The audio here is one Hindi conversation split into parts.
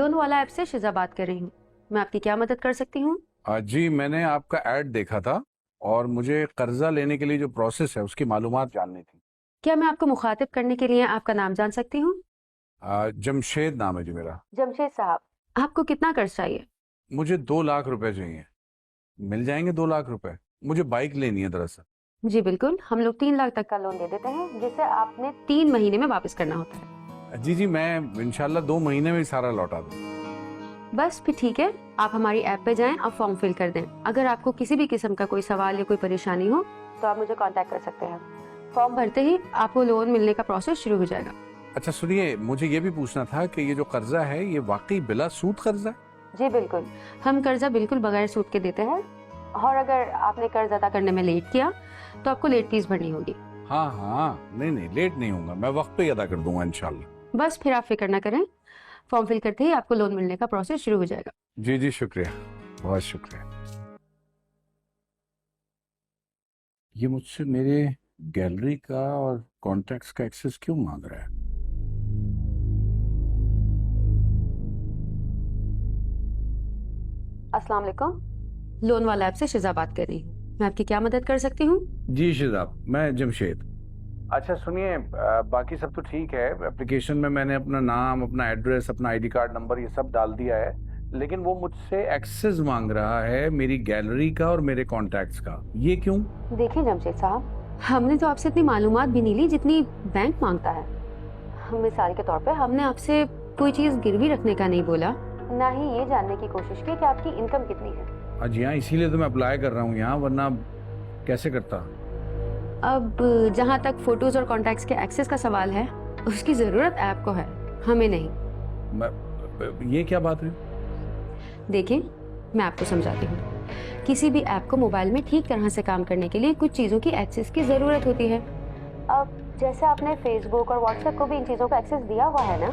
लोन वाला ऐप से शिजा बात कर रही हूँ। मैं आपकी क्या मदद कर सकती हूँ? जी मैंने आपका ऐड देखा था और मुझे कर्जा लेने के लिए जो प्रोसेस है उसकी मालूमात जाननी थी। क्या मैं आपको मुखातिब करने के लिए आपका नाम जान सकती हूँ? जमशेद नाम है जी मेरा। जमशेद साहब, आपको कितना कर्ज चाहिए? मुझे 2 लाख रुपए चाहिए। मिल जाएंगे 2 लाख रुपए? मुझे बाइक लेनी है दरअसल। जी बिल्कुल, हम लोग 3 लाख तक का लोन दे देते हैं जिसे आपने 3 महीने में वापस करना होता है। जी मैं इंशाल्लाह 2 महीने में ही सारा लौटा दूँ। बस फिर ठीक है, आप हमारी ऐप पे जाएं और फॉर्म फिल कर दें। अगर आपको किसी भी किस्म का कोई सवाल या कोई परेशानी हो तो आप मुझे कांटेक्ट कर सकते हैं। फॉर्म भरते ही आपको लोन मिलने का प्रोसेस शुरू हो जाएगा। अच्छा सुनिए, मुझे ये भी पूछना था कि ये जो कर्जा है ये वाकई बिला सूद कर्जा है? जी बिल्कुल, हम कर्जा बिल्कुल बगैर सूद के देते हैं और अगर आपने कर्ज अदा करने में लेट किया तो आपको लेट फीस भरनी होगी। हाँ हाँ, नहीं लेट नहीं होऊंगा, मैं वक्त पे ही अदा कर दूंगा इंशाल्लाह। बस फिर आप फिक्र ना करें, फॉर्म फिल करते ही आपको लोन मिलने का प्रोसेस शुरू हो जाएगा। जी शुक्रिया, बहुत शुक्रिया। ये मुझसे मेरे गैलरी का और कॉन्टैक्ट्स का एक्सेस क्यों मांग रहा है? अस्सलाम वालेकुम, लोन वाला ऐप से शिजा बात कर रही हूँ। मैं आपकी क्या मदद कर सकती हूँ? जी शिजाब, मैं जमशेद। अच्छा सुनिए, बाकी सब तो ठीक है। एप्लीकेशन में मैंने अपना नाम, अपना एड्रेस, अपना आईडी कार्ड नंबर ये सब डाल दिया है, लेकिन वो मुझसे एक्सेस मांग रहा है मेरी गैलरी का और मेरे कॉन्टैक्ट्स का। ये क्यों? देखिए जमशेद साहब, हमने तो आपसे इतनी मालूमात भी नहीं ली जितनी बैंक मांगता है। मिसाल के तौर पे हमने आपसे कोई चीज गिरवी रखने का नहीं बोला, ना ही ये जानने की कोशिश की कि आपकी इनकम कितनी है। जी हाँ, इसीलिए तो मैं अप्लाई कर रहा हूँ यहाँ, वरना कैसे करता। अब जहाँ तक फोटोज और कॉन्टैक्ट्स के एक्सेस का सवाल है, उसकी जरूरत ऐप को है, हमें नहीं। ये क्या बात है? देखिए, मैं आपको समझाती हूँ। किसी भी ऐप को मोबाइल में ठीक तरह से काम करने के लिए कुछ चीजों की एक्सेस की जरूरत होती है। अब जैसे आपने फेसबुक और व्हाट्सएप को भी इन चीजों का एक्सेस दिया हुआ है ना,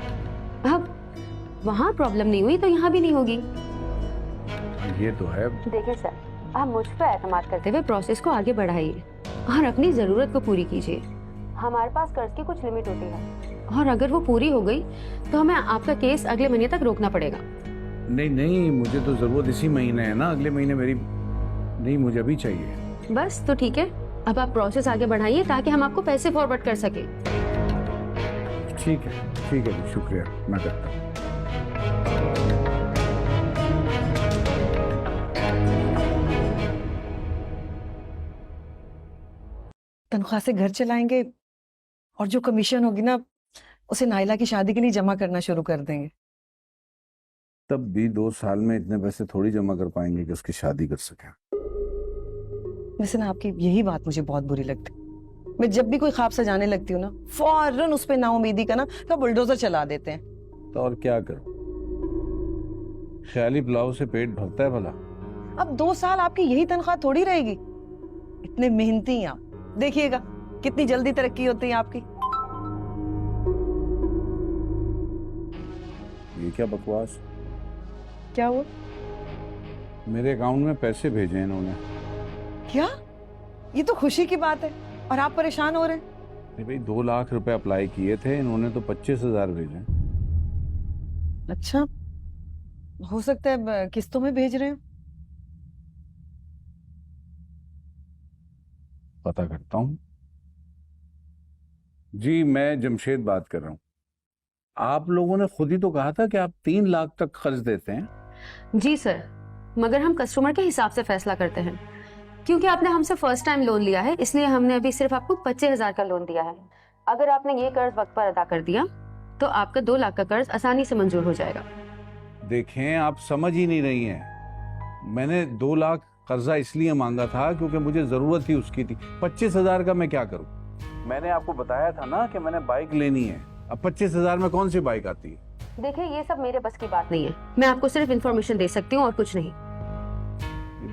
अब वहाँ प्रॉब्लम नहीं हुई तो यहाँ भी नहीं होगी। ये तो है। देखिए सर, आप मुझ पर एतमाद करते हुए प्रोसेस को आगे बढ़ाइए और अपनी जरूरत को पूरी कीजिए। हमारे पास कर्ज की कुछ लिमिट होती है और अगर वो पूरी हो गई तो हमें आपका केस अगले महीने तक रोकना पड़ेगा। नहीं, मुझे तो जरूरत इसी महीने है ना, अगले महीने मेरी नहीं, मुझे अभी चाहिए। बस तो ठीक है, अब आप प्रोसेस आगे बढ़ाइए ताकि हम आपको पैसे फॉरवर्ड कर सके। ठीक है जी, शुक्रिया, मैं करता हूँ। तनख्वाह से घर चलाएंगे और जो कमीशन होगी ना उसे नाइला की शादी के लिए जमा करना शुरू कर देंगे। तब भी 2 साल में इतने पैसे थोड़ी जमा कर पाएंगे कि उसकी शादी कर सके। वैसे ना आपकी यही बात मुझे बहुत बुरी लगती। मैं जब भी कोई ख्वाब सजाने लगती हूँ ना, फौरन उस पे नाउमीदी का ना तो बुलडोजर चला देते हैं। तो और क्या करूं? ख्याली पुलाव से पेट भरता है भला? अब 2 साल आपकी यही तनख्वाह थोड़ी रहेगी। इतने मेहनती हैं आप, देखिएगा कितनी जल्दी तरक्की होती है आपकी। ये क्या बकवास? क्या हुआ? मेरे अकाउंट में पैसे भेजे इन्होंने। क्या? ये तो खुशी की बात है और आप परेशान हो रहे हैं। नहीं भाई, 2 लाख रुपए अप्लाई किए थे, इन्होंने तो 25,000 भेजे। अच्छा, हो सकता है किस्तों में भेज रहे हो। पता करता हूँ। जी मैं जमशेद बात कर रहा हूँ। आप लोगों ने खुद ही तो कहा था कि आप 3 लाख तक कर्ज देते हैं। जी सर, मगर हम कस्टमर के हिसाब से फैसला करते हैं। क्योंकि आपने हमसे फर्स्ट टाइम लोन लिया है, इसलिए हमने अभी सिर्फ आपको 25,000 का लोन दिया है। अगर आपने ये कर्ज वक्त पर अदा कर दिया तो आपका 2 लाख का कर्ज आसानी से मंजूर हो जाएगा। देखें, आप समझ ही नहीं रही हैं। मैंने 2 लाख कर्जा इसलिए मांगा था क्योंकि मुझे जरूरत ही उसकी थी। 25,000 का मैं क्या करूं? मैंने आपको बताया था ना कि मैंने बाइक लेनी है। अब 25,000 में कौन सी बाइक आती है? देखिए, ये सब मेरे बस की बात नहीं है। मैं आपको सिर्फ इन्फॉर्मेशन दे सकती हूँ और कुछ नहीं।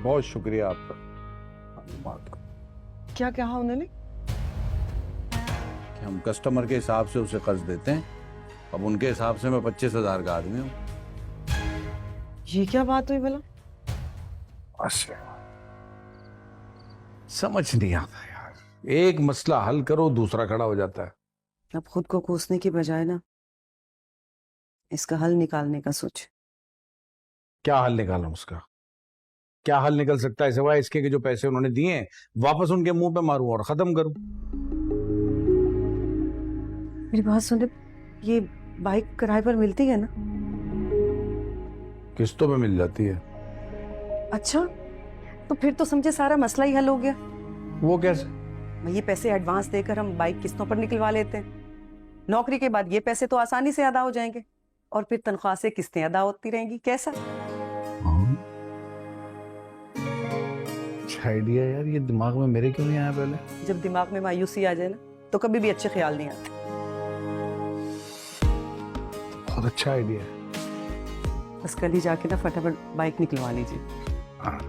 बहुत शुक्रिया आपका। बात को क्या कहा उन्होंने? कि हम कस्टमर के हिसाब से उसे कर्ज देते हैं। अब उनके हिसाब से मैं 25,000 का आदमी हूँ। ये क्या बात हुई भला? समझ नहीं आता यार, एक मसला हल करो दूसरा खड़ा हो जाता है। अब खुद को कोसने की बजाय ना इसका हल निकालने का सोच। क्या हल निकालूं उसका? क्या हल निकल सकता है सिवाय इसके कि जो पैसे उन्होंने दिए हैं वापस उनके मुंह पे मारूं और खत्म करूं? मेरी बात सुन, ये बाइक किराए पर मिलती है ना? किस्तों पे मिल जाती है। अच्छा, तो फिर तो समझे सारा मसला ही हल हो गया। वो कैसे? ये पैसे एडवांस देकर हम बाइक किस्तों पर निकलवा लेते हैं। नौकरी के बाद ये पैसे तो आसानी से अदा हो जाएंगे और फिर तनख्वाह से किस्तें अदा होती रहेंगी। कैसा? अच्छा आइडिया यार, ये दिमाग में मेरे क्यों नहीं आया पहले? जब दिमाग में मायूसी आ जाए ना तो कभी भी अच्छे ख्याल नहीं आते। बहुत अच्छा आइडिया है। बस कल ही जाके ना फटाफट बाइक निकलवा लीजिए। हाँ।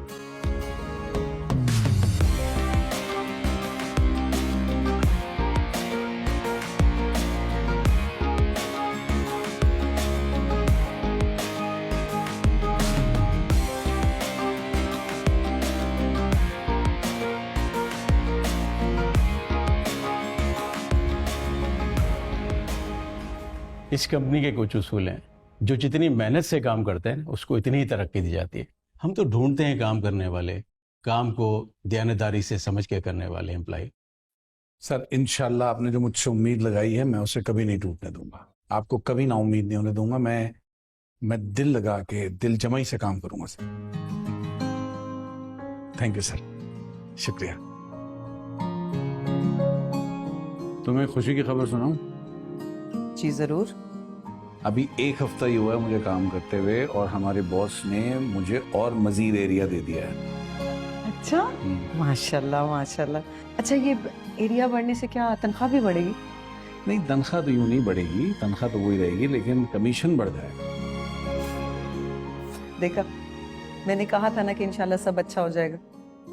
इस कंपनी के कुछ उसूल हैं, जो जितनी मेहनत से काम करते हैं उसको इतनी ही तरक्की दी जाती है। हम तो ढूंढते हैं काम करने वाले, काम को दयानतदारी से समझ के करने वाले एम्प्लॉय। सर इंशाल्लाह आपने जो मुझसे उम्मीद लगाई है मैं उसे कभी नहीं टूटने दूंगा। आपको कभी ना उम्मीद नहीं होने दूंगा। मैं दिल लगा के दिल जमाई से काम करूंगा सर। थैंक यू सर, शुक्रिया। तुम्हें खुशी की खबर सुनाऊं? जी जरूर। अभी 1 हफ्ता ही हुआ है मुझे काम करते हुए और हमारे बॉस ने मुझे और मजीद एरिया दे दिया है। अच्छा, माशाल्लाह माशाल्लाह। अच्छा, ये एरिया बढ़ने से क्या तनख्वाह भी बढ़ेगी? नहीं, तनख्वाह तो यूं नहीं बढ़ेगी, तनख्वाह तो वही रहेगी, लेकिन कमीशन बढ़ जाएगा। देखा, मैंने कहा था ना कि इंशाल्लाह सब अच्छा हो जाएगा।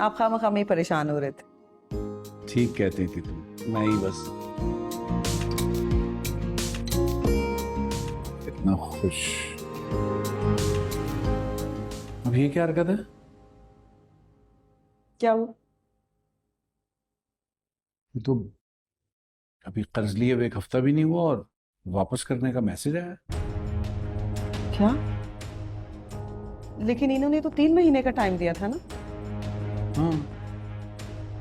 आप खामखा में ही परेशान हो रहे थे। ठीक कहती थी तुम, मैं ही बस इतना खुश। अब ये क्या हरकत है? क्या हुआ? तो अभी कर्ज लिए हुए 1 हफ्ता भी नहीं हुआ और वापस करने का मैसेज आया। क्या? लेकिन इन्होंने तो 3 महीने का टाइम दिया था ना? हाँ।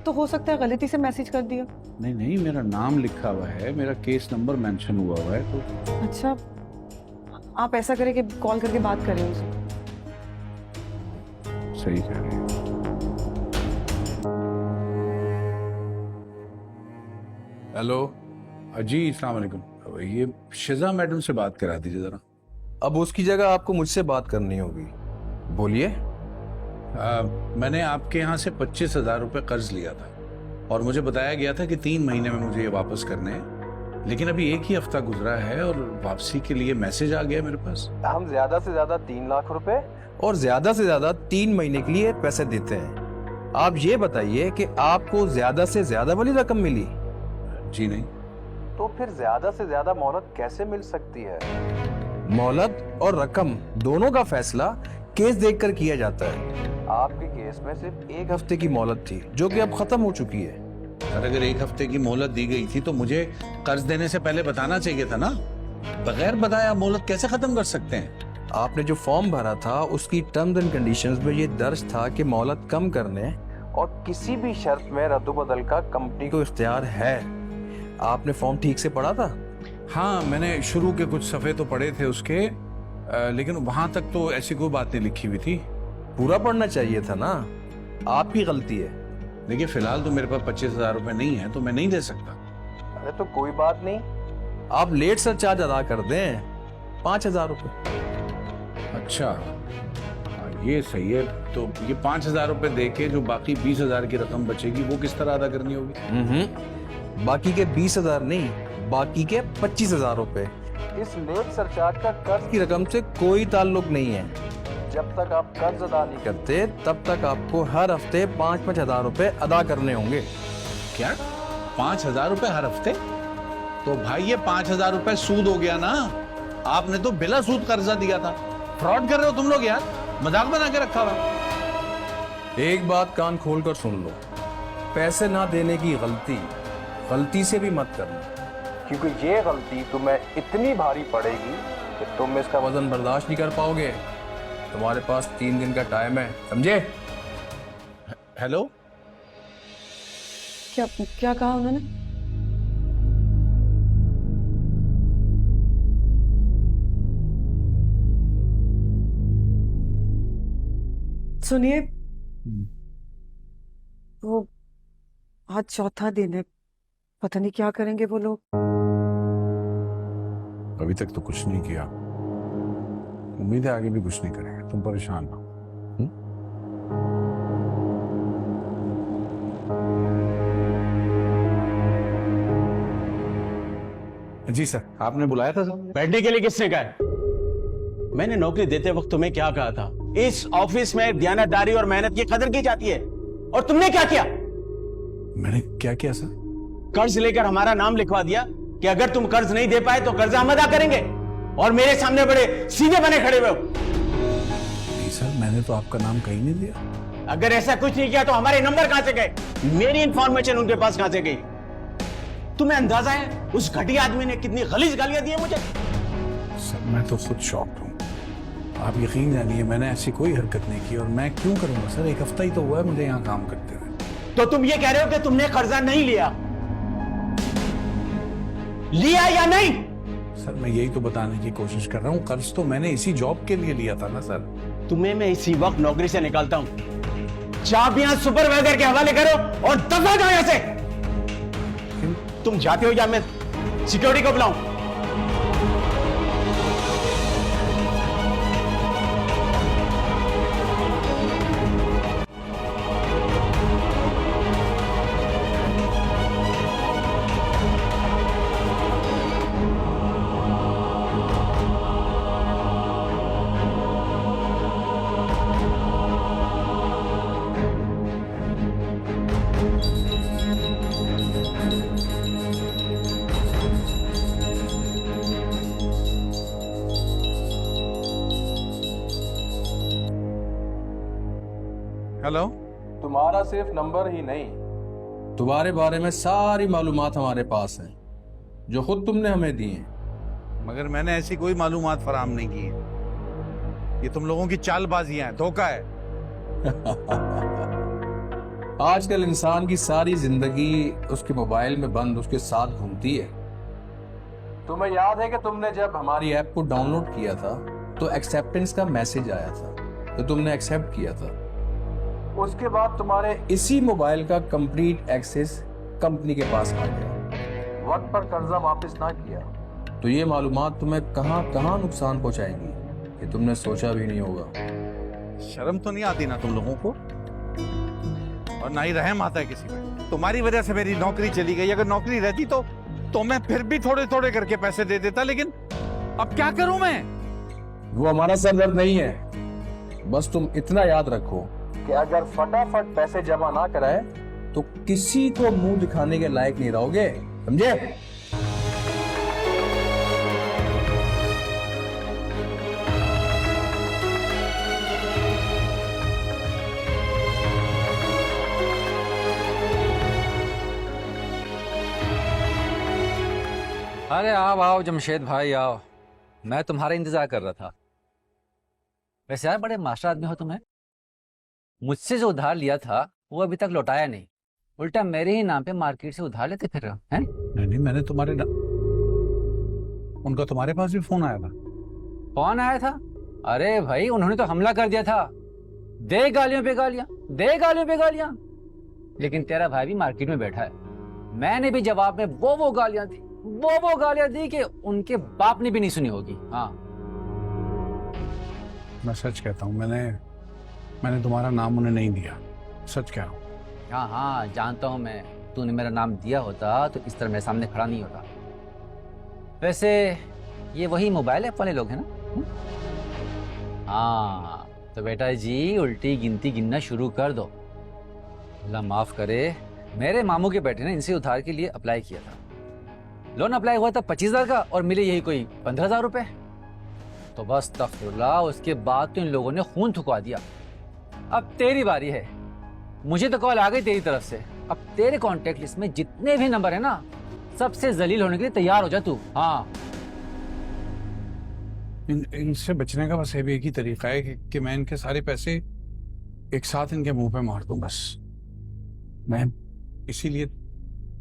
तो हो सकता है गलती से मैसेज कर दिया। नहीं नहीं, मेरा नाम लिखा हुआ है, मेरा केस नंबर मेंशन हुआ है। तो अच्छा, आप ऐसा करें कि कॉल करके बात करें उनसे। सही कह रहे हैं। हेलो जी, अस्सलाम वालेकुम। ये शिजा मैडम से बात करा दीजिए जरा। अब उसकी जगह आपको मुझसे बात करनी होगी। बोलिए। मैंने आपके यहाँ से 25,000 रुपये कर्ज लिया था और मुझे बताया गया था कि 3 महीने में मुझे ये वापस करने हैं, लेकिन अभी 1 ही हफ्ता गुजरा है और वापसी के लिए मैसेज आ गया मेरे पास। हम ज्यादा से ज्यादा 3 लाख रुपए और ज्यादा से ज्यादा 3 महीने के लिए पैसे देते हैं। आप ये बताइए कि आपको ज्यादा से ज्यादा वाली रकम मिली? जी नहीं। तो फिर ज्यादा से ज्यादा मोहलत कैसे मिल सकती है? मोहलत और रकम दोनों का फैसला केस देखकर किया जाता है। आपके केस में सिर्फ 1 हफ्ते की मोहलत थी, जो कि अब खत्म हो चुकी है। और अगर 1 हफ्ते की मोहलत दी गई थी तो मुझे कर्ज देने से पहले बताना चाहिए था ना। बगैर बताया मोहलत कैसे खत्म कर सकते हैं? आपने जो फॉर्म भरा था उसकी टर्म्स एंड कंडीशंस में ये दर्ज था कि मोहलत कम करने और किसी भी शर्त में रद्दोबदल का कंपनी को इख्तियार है। आपने फॉर्म ठीक से पढ़ा था? हाँ, मैंने शुरू के कुछ सफ़े तो पढ़े थे उसके, लेकिन वहां तक तो ऐसी कोई बात नहीं लिखी हुई थी। पूरा पढ़ना चाहिए था ना। आपकी गलती है। देखिए, फिलहाल तो मेरे पास 25,000 रुपये नहीं है तो मैं नहीं दे सकता। अरे तो कोई बात नहीं, आप लेट सरचार्ज अदा कर दें, 5,000 रुपये। अच्छा, ये सही है। तो ये 5,000 रुपये दे के जो बाकी 20,000 की रकम बचेगी वो किस तरह अदा करनी होगी? बाकी के 20,000 नहीं, बाकी के 25,000 रुपए। इस लेट सरचार्ज का कर्ज की रकम से कोई ताल्लुक नहीं है। जब तक आप कर्ज अदा नहीं करते तब तक आपको हर हफ्ते 5-5 हजार रुपए अदा करने होंगे। क्या 5,000 रुपये हर हफ्ते? तो भाई ये 5,000 रुपये सूद हो गया ना। आपने तो बिला सूद कर्जा दिया था। फ्रॉड कर रहे हो तुम लोग यार, मजाक बना के रखा हुआ। एक बात कान खोल कर सुन लो, पैसे ना देने की गलती से भी मत करना, क्योंकि ये गलती तुम्हें इतनी भारी पड़ेगी कि तुम इसका वजन बर्दाश्त नहीं कर पाओगे। तुम्हारे पास 3 दिन का टाइम है, समझे? हेलो, क्या क्या कहा उन्होंने? सुनिए, वो आज चौथा दिन है, पता नहीं क्या करेंगे वो लोग। अभी तक तो कुछ नहीं किया, उम्मीद है आगे भी कुछ नहीं करेंगे। तुम परेशान ना हो। जी सर, आपने बुलाया था सर? बैठने के लिए किसने कहा है? मैंने नौकरी देते वक्त तुम्हें क्या कहा था? इस ऑफिस में दयानतदारी और मेहनत की कदर की जाती है, और तुमने क्या किया? मैंने क्या किया सर? कर्ज लेकर हमारा नाम लिखवा दिया कि अगर तुम कर्ज नहीं दे पाए तो कर्जा हम अदा करेंगे, और मेरे सामने बड़े सीधे बने खड़े हुए हो। नहीं सर, मैंने तो आपका नाम कहीं नहीं दिया। अगर ऐसा कुछ नहीं किया तो हमारे नंबर कहां से गए? मेरी इंफॉर्मेशन उनके पास कहां से गई? तुम्हें अंदाजा है उस घटिया आदमी ने कितनी गलीज गालियां दी है मुझे? सर मैं तो खुद शॉक्ड हूँ। आप यकीन जानिए, मैंने ऐसी कोई हरकत नहीं की, और मैं क्यों करूंगा सर? 1 हफ्ता ही तो हुआ है मुझे यहाँ काम करते हुए। तो तुम ये कह रहे हो कि तुमने कर्जा नहीं लिया? लिया या नहीं? सर मैं यही तो बताने की कोशिश कर रहा हूँ, कर्ज तो मैंने इसी जॉब के लिए लिया था ना सर। तुम्हें मैं इसी वक्त नौकरी से निकालता हूं। चाबियां सुपरवाइजर के हवाले करो और दफा जाओ यहां से। तुम जाते हो या मैं सिक्योरिटी को बुलाऊं? हेलो, तुम्हारा सिर्फ नंबर ही नहीं, तुम्हारे बारे में सारी मालूमात हमारे पास है, जो खुद तुमने हमें दी है। मगर मैंने ऐसी कोई मालूमात फराहम नहीं की है। ये तुम लोगों की चालबाजियां हैं, धोखा है। आजकल इंसान की सारी जिंदगी उसके मोबाइल में बंद उसके साथ घूमती है। तुम्हें याद है कि तुमने जब हमारी ऐप को डाउनलोड किया था तो एक्सेप्टेंस का मैसेज आया था, तो तुमने एक्सेप्ट किया था। उसके बाद तुम्हारे इसी मोबाइल का कंप्लीट एक्सेस कंपनी के पास आ गया। वक्त पर कर्जा वापस ना किया तो ये मालूमात तुम्हें कहां कहां नुकसान पहुंचाएंगी कि तुमने सोचा भी नहीं होगा। शर्म तो नहीं आती ना तुम लोगों को? और ना ही रहम आता है किसी पे। तुम्हारी वजह से मेरी नौकरी चली गई। अगर नौकरी रहती तो मैं फिर भी थोड़े थोड़े करके पैसे दे देता, लेकिन अब क्या करूं मैं? वो हमारा सरदर्द नहीं है। बस तुम इतना याद रखो कि अगर फटाफट पैसे जमा ना कराए तो किसी को मुंह दिखाने के लायक नहीं रहोगे, समझे? अरे आओ आओ जमशेद भाई आओ, मैं तुम्हारा इंतजार कर रहा था। वैसे यार बड़े मास्टर आदमी हो तुम्हें। मुझसे जो उधार लिया था वो अभी तक लौटाया नहीं, उल्टा मेरे ही नाम पे मार्केट से उधार लेते फिर रहे हो, हैं? नहीं, मैंने उनका तुम्हारे पास भी फोन आया था। कौन आया था? अरे भाई उन्होंने तो हमला कर दिया था। दे गालियों पे गालियां, दे गालियों पे गालियां। लेकिन तेरा भाई भी मार्केट में बैठा है। मैंने भी जवाब में वो गालियां दी, वो गालियां दी कि उनके बाप ने भी नहीं सुनी होगी। हाँ मैं सच कहता हूँ, मैंने तुम्हारा नाम उन्हें नहीं दिया, सच कह रहा हूँ। हाँ हाँ जानता हूँ मैं, तूने मेरा नाम दिया होता तो इस तरह मेरे सामने खड़ा नहीं होता। वैसे ये वही मोबाइल ऐप वाले लोग हैं ना? हाँ तो बेटा जी उल्टी गिनती गिनना शुरू कर दो। अल्लाह माफ करे, मेरे मामू के बेटे ने इनसे उधार के लिए अप्लाई किया था। लोन अप्लाई हुआ था 25,000 का और मिले यही कोई 15,000 रुपए। तो बस तफरुल्लाह, उसके बाद तो इन लोगों ने खून थुकवा दिया। अब तेरी बारी है। मुझे तो कॉल आ गई तेरी तरफ से। अब तेरे कॉन्टेक्ट लिस्ट में जितने भी नंबर है ना, सबसे जलील होने के लिए तैयार हो जा तू। हाँ इनसे बचने का बस एक ही तरीका है कि मैं इनके सारे पैसे एक साथ इनके मुंह पे मार दूं बस। मैं इसीलिए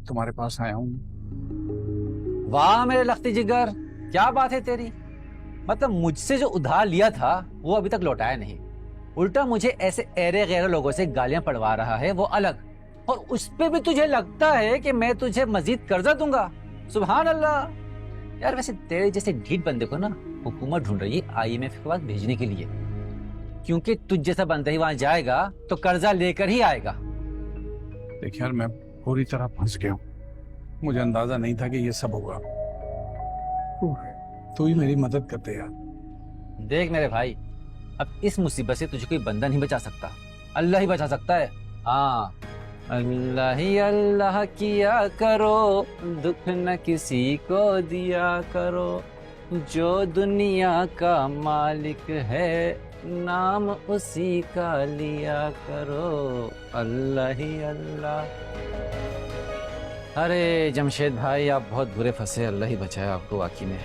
तुम्हारे पास आया हूँ। वाह मेरे लखती जिगर, क्या बात है तेरी। मतलब मुझसे जो उधार लिया था वो अभी तक लौटाया नहीं, उल्टा मुझे ऐसे ऐरे गैर लोगों से गालियां पड़वा रहा है, वो अलग। और उस पे भी तुझे लगता है कि मैं तुझे मजीद कर्जा दूंगा। सुभान अल्लाह। यार वैसे तेरे जैसे ढीठ बंदे को ना हुकूमत ढूंढ रही है IMF के पास भेजने के लिए, क्योंकि तुझ जैसा बंदा ही वहां जाएगा तो कर्जा लेकर ही आएगा। देख यार, मैं पूरी तरह फंस गया हूँ। मुझे अंदाजा नहीं था कि ये सब होगा। तू ही मेरी मदद कर दे यार। देख मेरे भाई, अब इस मुसीबत से तुझे कोई बंदा नहीं बचा सकता, अल्लाह ही बचा सकता है। हाँ, अल्लाह ही अल्लाह किया करो, दुख न किसी को दिया करो, जो दुनिया का मालिक है नाम उसी का लिया करो, अल्लाह ही अल्लाह। अरे जमशेद भाई, आप बहुत बुरे फंसे, अल्लाह ही बचाए आपको वाकई में।